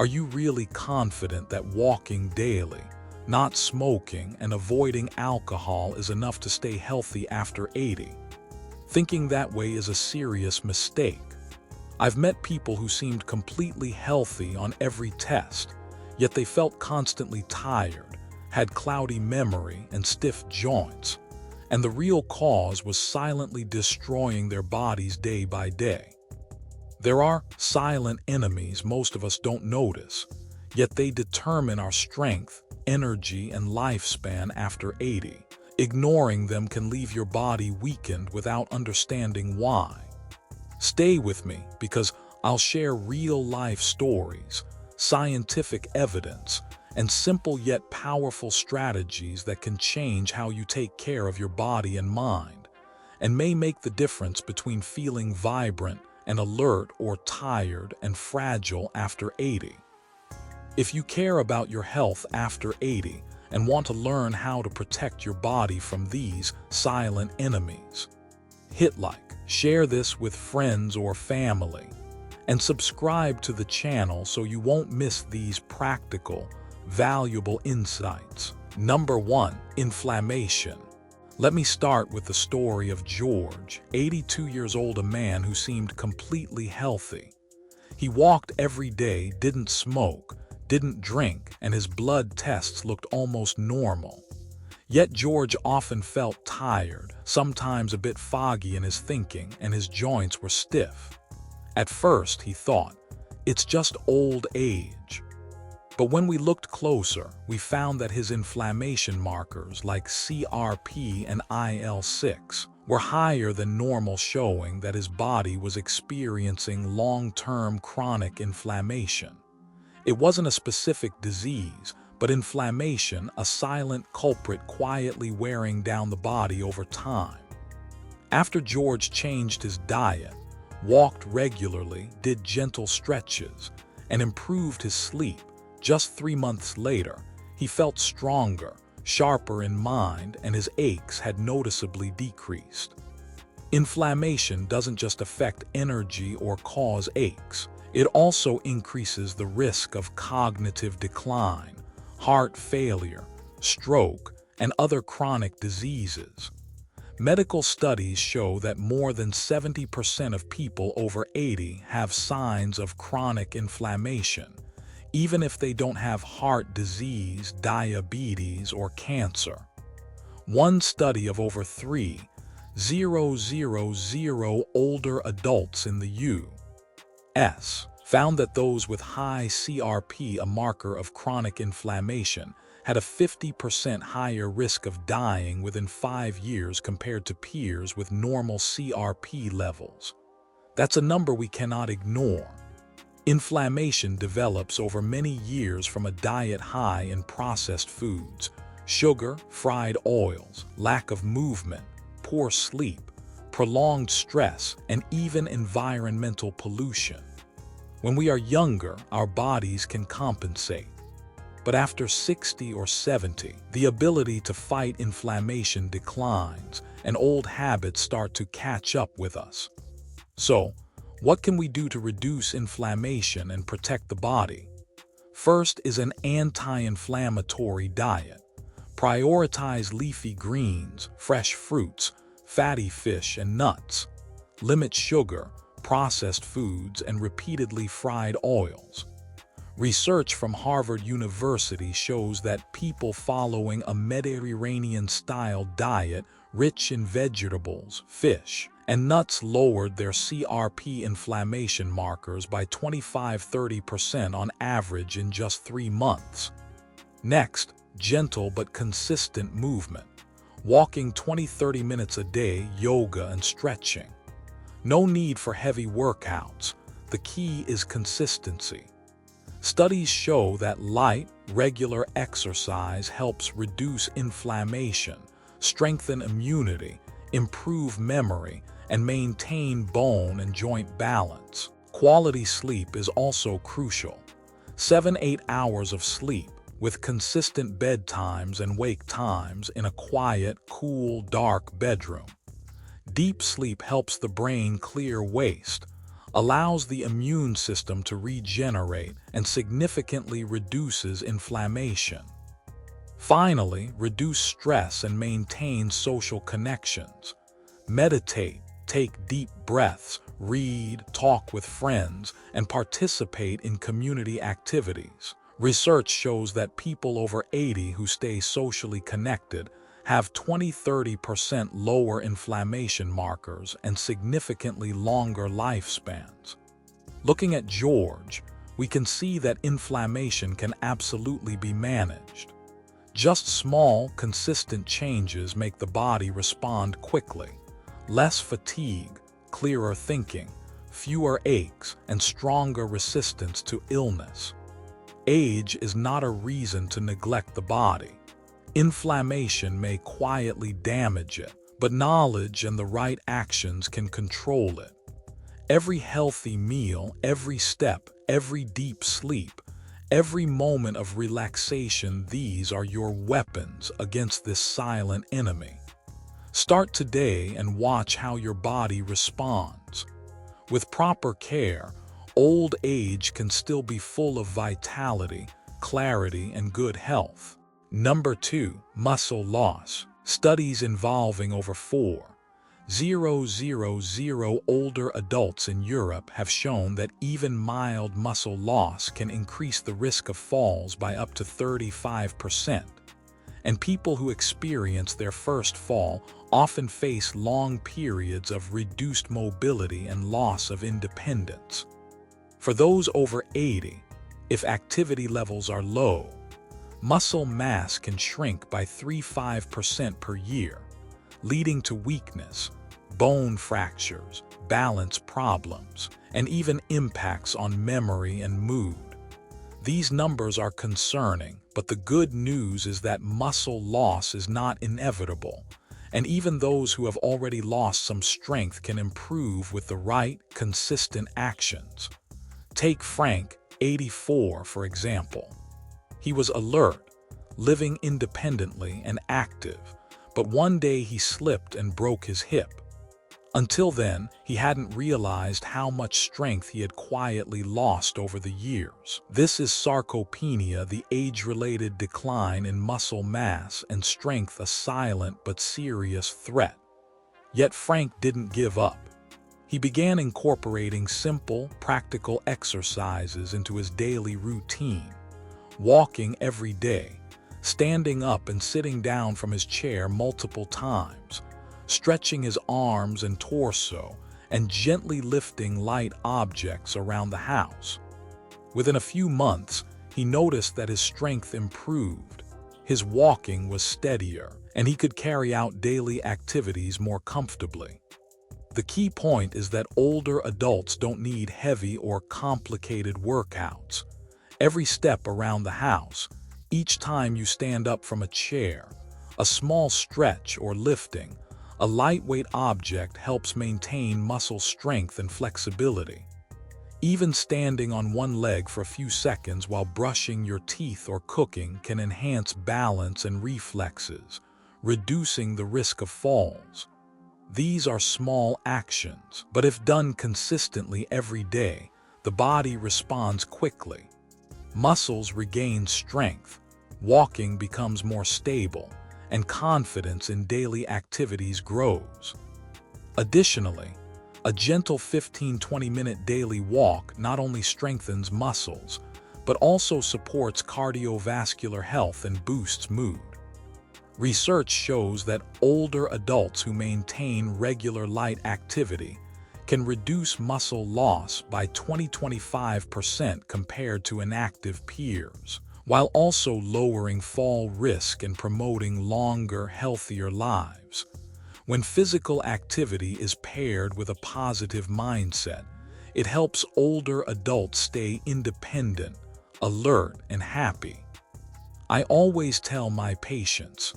Are you really confident that walking daily, not smoking, and avoiding alcohol is enough to stay healthy after 80? Thinking that way is a serious mistake. I've met people who seemed completely healthy on every test, yet they felt constantly tired, had cloudy memory, and stiff joints. And the real cause was silently destroying their bodies day by day. There are silent enemies most of us don't notice, yet they determine our strength, energy, and lifespan after 80. Ignoring them can leave your body weakened without understanding why. Stay with me because I'll share real-life stories, scientific evidence, and simple yet powerful strategies that can change how you take care of your body and mind, and may make the difference between feeling vibrant and alert or tired and fragile after 80. If you care about your health after 80 and want to learn how to protect your body from these silent enemies, hit like, share this with friends or family, and subscribe to the channel so you won't miss these practical, valuable insights. Number 1. Inflammation. Let me start with the story of George, 82 years old, a man who seemed completely healthy. He walked every day, didn't smoke, didn't drink, and his blood tests looked almost normal. Yet George often felt tired, sometimes a bit foggy in his thinking, and his joints were stiff. At first, he thought, it's just old age. But when we looked closer, we found that his inflammation markers like CRP and IL-6 were higher than normal, showing that his body was experiencing long-term chronic inflammation. It wasn't a specific disease, but inflammation, a silent culprit quietly wearing down the body over time. After George changed his diet, walked regularly, did gentle stretches, and improved his sleep, just 3 months later, he felt stronger, sharper in mind, and his aches had noticeably decreased. Inflammation doesn't just affect energy or cause aches. It also increases the risk of cognitive decline, heart failure, stroke, and other chronic diseases. Medical studies show that more than 70% of people over 80 have signs of chronic inflammation, even if they don't have heart disease, diabetes, or cancer. One study of over 3,000 older adults in the U.S. found that those with high CRP, a marker of chronic inflammation, had a 50% higher risk of dying within 5 years compared to peers with normal CRP levels. That's a number we cannot ignore. Inflammation develops over many years from a diet high in processed foods, sugar, fried oils, lack of movement, poor sleep, prolonged stress, and even environmental pollution. When we are younger, our bodies can compensate. But after 60 or 70, the ability to fight inflammation declines, and old habits start to catch up with us. So, what can we do to reduce inflammation and protect the body? First is an anti-inflammatory diet. Prioritize leafy greens, fresh fruits, fatty fish, and nuts. Limit sugar, processed foods, and repeatedly fried oils. Research from Harvard University shows that people following a Mediterranean-style diet rich in vegetables, fish, and nuts lowered their CRP inflammation markers by 25–30% on average in just 3 months. Next, gentle but consistent movement. Walking 20–30 minutes a day, yoga and stretching. No need for heavy workouts. The key is consistency. Studies show that light, regular exercise helps reduce inflammation, strengthen immunity, improve memory, and maintain bone and joint balance. Quality sleep is also crucial. 7–8 hours of sleep, with consistent bedtimes and wake times in a quiet, cool, dark bedroom. Deep sleep helps the brain clear waste, allows the immune system to regenerate, and significantly reduces inflammation. Finally, reduce stress and maintain social connections. Meditate, take deep breaths, read, talk with friends, and participate in community activities. Research shows that people over 80 who stay socially connected have 20–30% lower inflammation markers and significantly longer lifespans. Looking at George, we can see that inflammation can absolutely be managed. Just small, consistent changes make the body respond quickly. Less fatigue, clearer thinking, fewer aches, and stronger resistance to illness. Age is not a reason to neglect the body. Inflammation may quietly damage it, but knowledge and the right actions can control it. Every healthy meal, every step, every deep sleep, every moment of relaxation, these are your weapons against this silent enemy. Start today and watch how your body responds. With proper care, old age can still be full of vitality, clarity, and good health. Number 2, muscle loss. Studies involving over 4,000 older adults in Europe have shown that even mild muscle loss can increase the risk of falls by up to 35%. And people who experience their first fall often face long periods of reduced mobility and loss of independence. For those over 80, if activity levels are low, muscle mass can shrink by 3–5% per year, leading to weakness, bone fractures, balance problems, and even impacts on memory and mood. These numbers are concerning, but the good news is that muscle loss is not inevitable, and even those who have already lost some strength can improve with the right, consistent actions. Take Frank, 84, for example. He was alert, living independently and active, but one day he slipped and broke his hip. Until then, he hadn't realized how much strength he had quietly lost over the years. This is sarcopenia, the age-related decline in muscle mass and strength, a silent but serious threat. Yet Frank didn't give up. He began incorporating simple, practical exercises into his daily routine, walking every day, standing up and sitting down from his chair multiple times, stretching his arms and torso, and gently lifting light objects around the house. Within a few months, he noticed that his strength improved. His walking was steadier, and he could carry out daily activities more comfortably. The key point is that older adults don't need heavy or complicated workouts. Every step around the house, each time you stand up from a chair, a small stretch or lifting, a lightweight object helps maintain muscle strength and flexibility. Even standing on one leg for a few seconds while brushing your teeth or cooking can enhance balance and reflexes, reducing the risk of falls. These are small actions, but if done consistently every day, the body responds quickly. Muscles regain strength, walking becomes more stable, and confidence in daily activities grows. Additionally, a gentle 15–20-minute daily walk not only strengthens muscles, but also supports cardiovascular health and boosts mood. Research shows that older adults who maintain regular light activity can reduce muscle loss by 20–25% compared to inactive peers, while also lowering fall risk and promoting longer, healthier lives. When physical activity is paired with a positive mindset, it helps older adults stay independent, alert, and happy. I always tell my patients,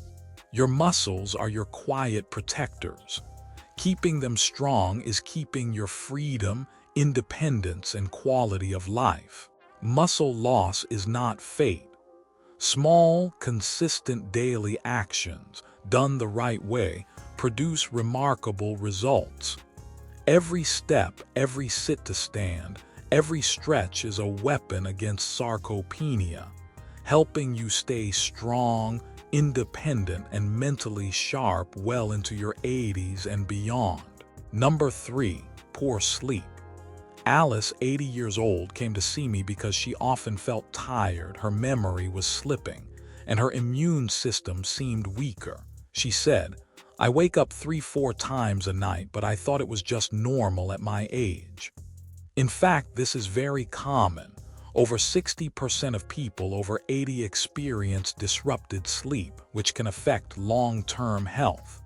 your muscles are your quiet protectors. Keeping them strong is keeping your freedom, independence, and quality of life. Muscle loss is not fate. Small, consistent daily actions, done the right way, produce remarkable results. Every step, every sit to stand, every stretch is a weapon against sarcopenia, helping you stay strong, independent, and mentally sharp well into your 80s and beyond. Number 3. Poor sleep. Alice, 80 years old, came to see me because she often felt tired, her memory was slipping, and her immune system seemed weaker. She said, "I wake up 3-4 times a night, but I thought it was just normal at my age." In fact, this is very common. Over 60% of people over 80 experience disrupted sleep, which can affect long-term health.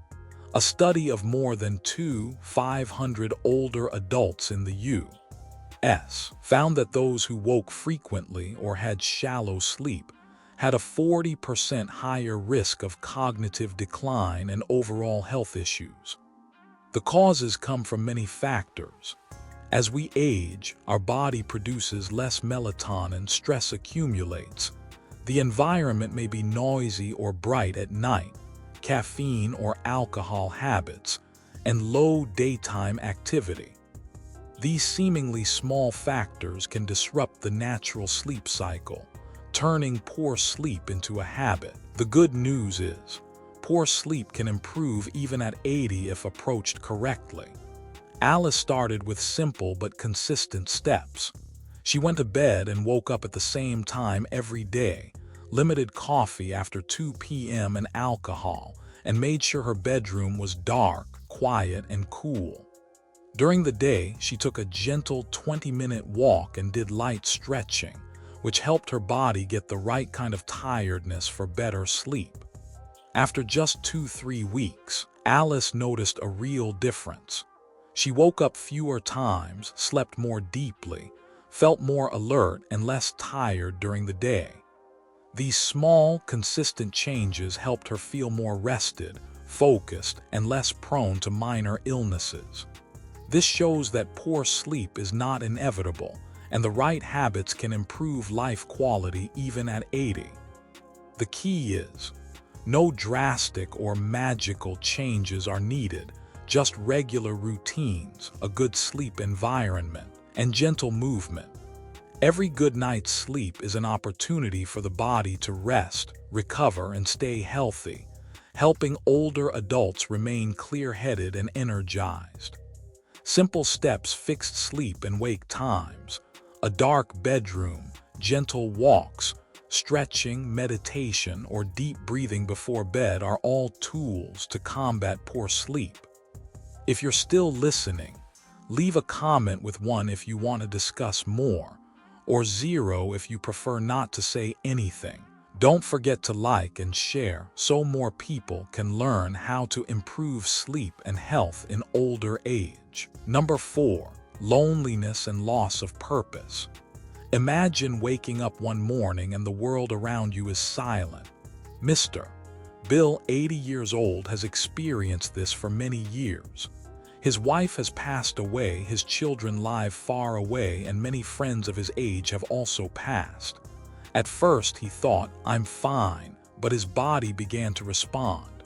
A study of more than 2,500 older adults in the U.S. found that those who woke frequently or had shallow sleep had a 40% higher risk of cognitive decline and overall health issues. The causes come from many factors. As we age, our body produces less melatonin, stress accumulates. The environment may be noisy or bright at night, caffeine or alcohol habits, and low daytime activity. These seemingly small factors can disrupt the natural sleep cycle, turning poor sleep into a habit. The good news is, poor sleep can improve even at 80 if approached correctly. Alice started with simple but consistent steps. She went to bed and woke up at the same time every day, limited coffee after 2 p.m. and alcohol, and made sure her bedroom was dark, quiet, and cool. During the day, she took a gentle 20-minute walk and did light stretching, which helped her body get the right kind of tiredness for better sleep. After just 2-3 weeks, Alice noticed a real difference. She woke up fewer times, slept more deeply, felt more alert and less tired during the day. These small, consistent changes helped her feel more rested, focused, and less prone to minor illnesses. This shows that poor sleep is not inevitable, and the right habits can improve life quality even at 80. The key is, no drastic or magical changes are needed. Just regular routines, a good sleep environment, and gentle movement. Every good night's sleep is an opportunity for the body to rest, recover, and stay healthy, helping older adults remain clear-headed and energized. Simple steps: fixed sleep and wake times, a dark bedroom, gentle walks, stretching, meditation, or deep breathing before bed are all tools to combat poor sleep. If you're still listening, leave a comment with 1 if you want to discuss more, or 0 if you prefer not to say anything. Don't forget to like and share so more people can learn how to improve sleep and health in older age. Number 4. Loneliness and loss of purpose. Imagine waking up one morning and the world around you is silent. Mr. Bill, 80 years old, has experienced this for many years. His wife has passed away, his children live far away, and many friends of his age have also passed. At first he thought, "I'm fine," but his body began to respond.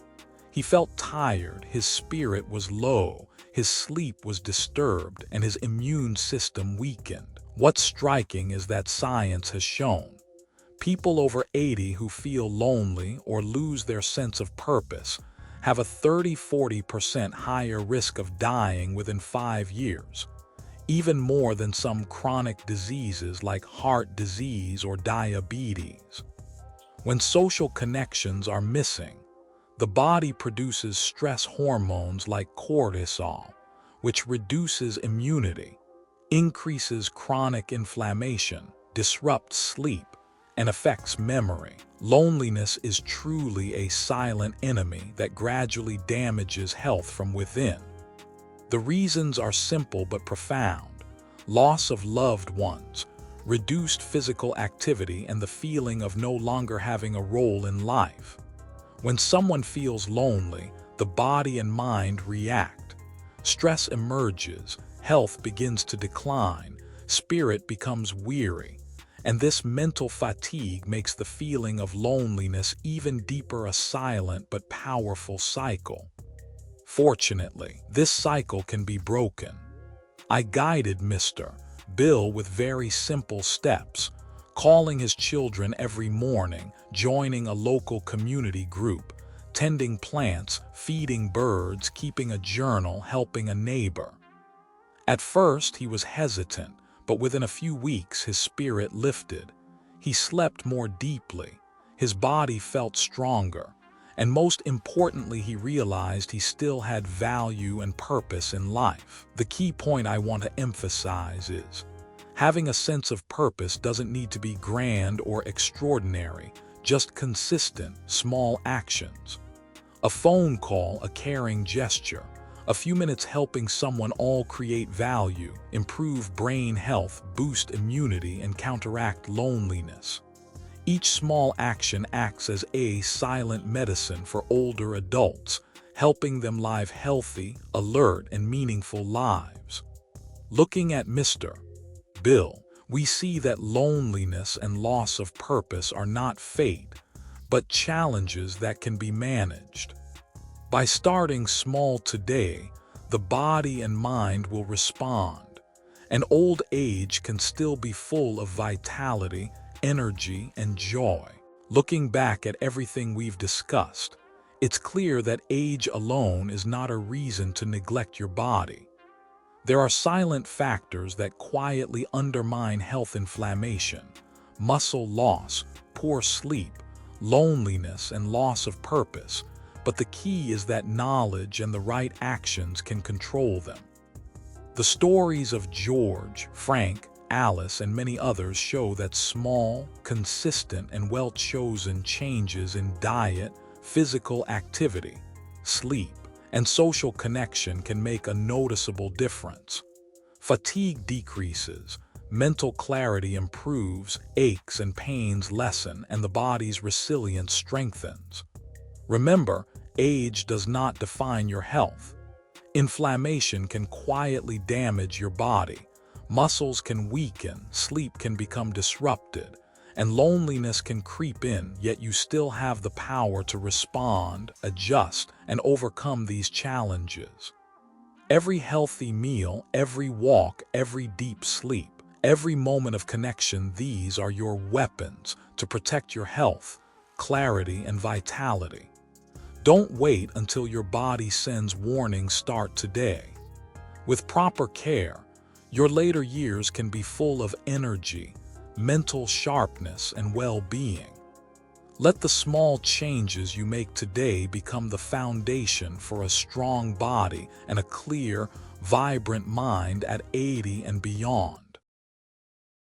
He felt tired, his spirit was low, his sleep was disturbed, and his immune system weakened. What's striking is that science has shown people over 80 who feel lonely or lose their sense of purpose have a 30–40% higher risk of dying within 5 years, even more than some chronic diseases like heart disease or diabetes. When social connections are missing, the body produces stress hormones like cortisol, which reduces immunity, increases chronic inflammation, disrupts sleep, and affects memory. Loneliness is truly a silent enemy that gradually damages health from within. The reasons are simple but profound: loss of loved ones, reduced physical activity, and the feeling of no longer having a role in life. When someone feels lonely, the body and mind react. Stress emerges, health begins to decline, spirit becomes weary, and this mental fatigue makes the feeling of loneliness even deeper, a silent but powerful cycle. Fortunately, this cycle can be broken. I guided Mr. Bill with very simple steps, calling his children every morning, joining a local community group, tending plants, feeding birds, keeping a journal, helping a neighbor. At first, he was hesitant, but within a few weeks his spirit lifted. He slept more deeply, his body felt stronger, and most importantly, he realized he still had value and purpose in life. The key point I want to emphasize is, having a sense of purpose doesn't need to be grand or extraordinary, just consistent, small actions. A phone call, a caring gesture, a few minutes helping someone all create value, improve brain health, boost immunity, and counteract loneliness. Each small action acts as a silent medicine for older adults, helping them live healthy, alert, and meaningful lives. Looking at Mr. Bill, we see that loneliness and loss of purpose are not fate, but challenges that can be managed. By starting small today, the body and mind will respond, and old age can still be full of vitality, energy, and joy. Looking back at everything we've discussed, it's clear that age alone is not a reason to neglect your body. There are silent factors that quietly undermine health: inflammation, muscle loss, poor sleep, loneliness, and loss of purpose. But the key is that knowledge and the right actions can control them. The stories of George, Frank, Alice, and many others show that small, consistent, and well-chosen changes in diet, physical activity, sleep, and social connection can make a noticeable difference. Fatigue decreases, mental clarity improves, aches and pains lessen, and the body's resilience strengthens. Remember, age does not define your health. Inflammation can quietly damage your body. Muscles can weaken, sleep can become disrupted, and loneliness can creep in, yet you still have the power to respond, adjust, and overcome these challenges. Every healthy meal, every walk, every deep sleep, every moment of connection, these are your weapons to protect your health, clarity, and vitality. Don't wait until your body sends warnings. Start today. With proper care, your later years can be full of energy, mental sharpness, and well-being. Let the small changes you make today become the foundation for a strong body and a clear, vibrant mind at 80 and beyond.